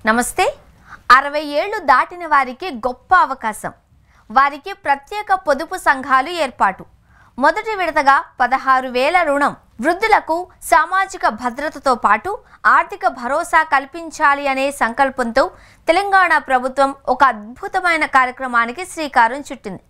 నమస్తే. 60 ఏళ్లు దాటిన వారికి గొప్ప అవకాశం. వారికి ప్రత్యేక పొదుపు సంఘాలు ఏర్పాటు. మొదటి విడతగా 16,000 రుణం. వృద్ధులకు సామాజిక భద్రతతో పాటు ఆర్థిక భరోసా కల్పించాలి అనే సంకల్పంతో తెలంగాణ ప్రభుత్వం ఒక అద్భుతమైన కార్యక్రమానికి శ్రీకారం చుట్టింది.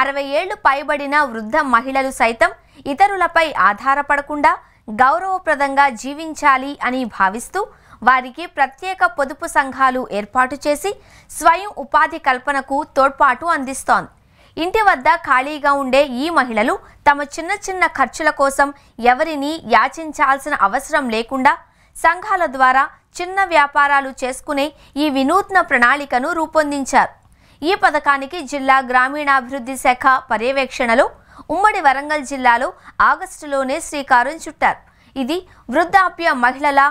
60 ఏళ్లు పైబడిన వృద్ధ మహిళలు సైతం ఇతరులపై ఆధారపడకుండా గౌరవప్రదంగా జీవించాలి అని భావిస్తూ వారికి ప్రత్యేక పొదుపు సంఘాలు ఏర్పాటు చేసి స్వయం ఉపాధి కల్పనకు తోడ్పాటు అందిస్తోంది. ఇంటి వద్ద ఖాళీగా ఉండే ఈ మహిళలు తమ చిన్న చిన్న ఖర్చుల కోసం ఎవరిని యాచించాల్సిన అవసరం లేకుండా సంఘాల ద్వారా చిన్న వ్యాపారాలు చేసుకునే ఈ వినూత్న ప్రణాళికను రూపొందించారు. ఈ పథకానికి జిల్లా గ్రామీణాభివృద్ధి శాఖ పర్యవేక్షణలో ఉమ్మడి వరంగల్ జిల్లాలో ఆగస్టులోనే శ్రీకారం చుట్టారు. ఇది వృద్ధాప్య మహిళల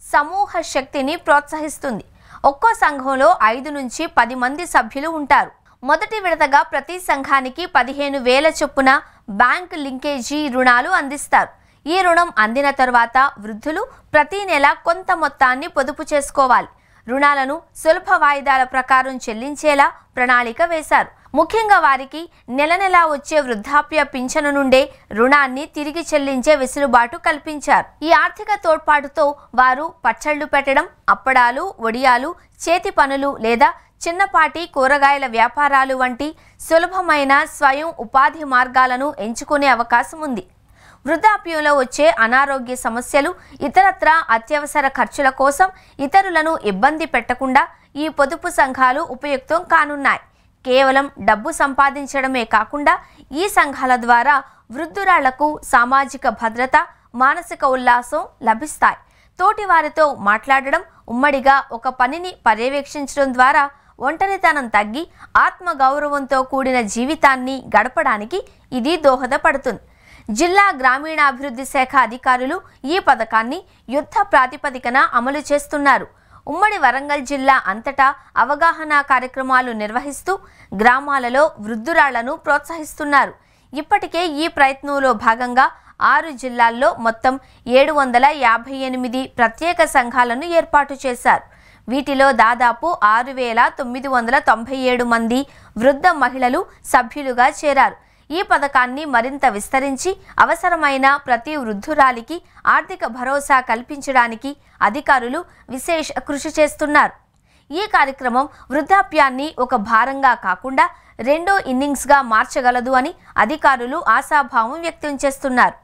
సమూహ శక్తిని ప్రోత్సహిస్తుంది. ఒక్కో సంఘంలో 5 నుంచి 10 మంది సభ్యులు ఉంటారు. మొదటి విడతగా ప్రతి సంఘానికి 15,000 చొప్పున బ్యాంక్ లింకేజీ రుణాలు అందిస్తారు. ఈ రుణం అందిన తర్వాత వృద్ధులు ప్రతి నెల కొంత మొత్తాన్ని పొదుపు చేసుకోవాలి. రుణాలను సులభ వాయిదాల ప్రకారం చెల్లించేలా ప్రణాళిక వేశారు. ముఖ్యంగా వారికి నెల నెలా వచ్చే వృద్ధాప్య పింఛను నుండే రుణాన్ని తిరిగి చెల్లించే వెసులుబాటు కల్పించారు. ఈ ఆర్థిక తోడ్పాటుతో వారు పచ్చళ్లు పెట్టడం, అప్పడాలు, వడియాలు, చేతి పనులు లేదా చిన్నపాటి కూరగాయల వ్యాపారాలు వంటి సులభమైన స్వయం ఉపాధి మార్గాలను ఎంచుకునే అవకాశం ఉంది. వృద్ధాప్యంలో వచ్చే అనారోగ్య సమస్యలు, ఇతరత్రా అత్యవసర ఖర్చుల కోసం ఇతరులను ఇబ్బంది పెట్టకుండా ఈ పొదుపు సంఘాలు ఉపయుక్తం కానున్నాయి. కేవలం డబ్బు సంపాదించడమే కాకుండా ఈ సంఘాల ద్వారా వృద్ధురాళ్లకు సామాజిక భద్రత, మానసిక ఉల్లాసం లభిస్తాయి. తోటి వారితో మాట్లాడడం, ఉమ్మడిగా ఒక పనిని పర్యవేక్షించడం ద్వారా ఒంటరితనం తగ్గి ఆత్మగౌరవంతో కూడిన జీవితాన్ని గడపడానికి ఇది దోహదపడుతుంది. జిల్లా గ్రామీణాభివృద్ధి శాఖ అధికారులు ఈ పథకాన్ని యుద్ధ ప్రాతిపదికన అమలు చేస్తున్నారు. ఉమ్మడి వరంగల్ జిల్లా అంతటా అవగాహన కార్యక్రమాలు నిర్వహిస్తూ గ్రామాలలో వృద్ధురాళ్లను ప్రోత్సహిస్తున్నారు. ఇప్పటికే ఈ ప్రయత్నంలో భాగంగా 6 జిల్లాల్లో మొత్తం 758 ప్రత్యేక సంఘాలను ఏర్పాటు చేశారు. వీటిలో దాదాపు 6,997 మంది వృద్ధ మహిళలు సభ్యులుగా చేరారు. ఈ పథకాన్ని మరింత విస్తరించి అవసరమైన ప్రతి వృద్ధురాలికి ఆర్థిక భరోసా కల్పించడానికి అధికారులు విశేష కృషి చేస్తున్నారు. ఈ కార్యక్రమం వృద్ధాప్యాన్ని ఒక భారంగా కాకుండా రెండో ఇన్నింగ్స్గా మార్చగలదు అని అధికారులు ఆశాభావం వ్యక్తం చేస్తున్నారు.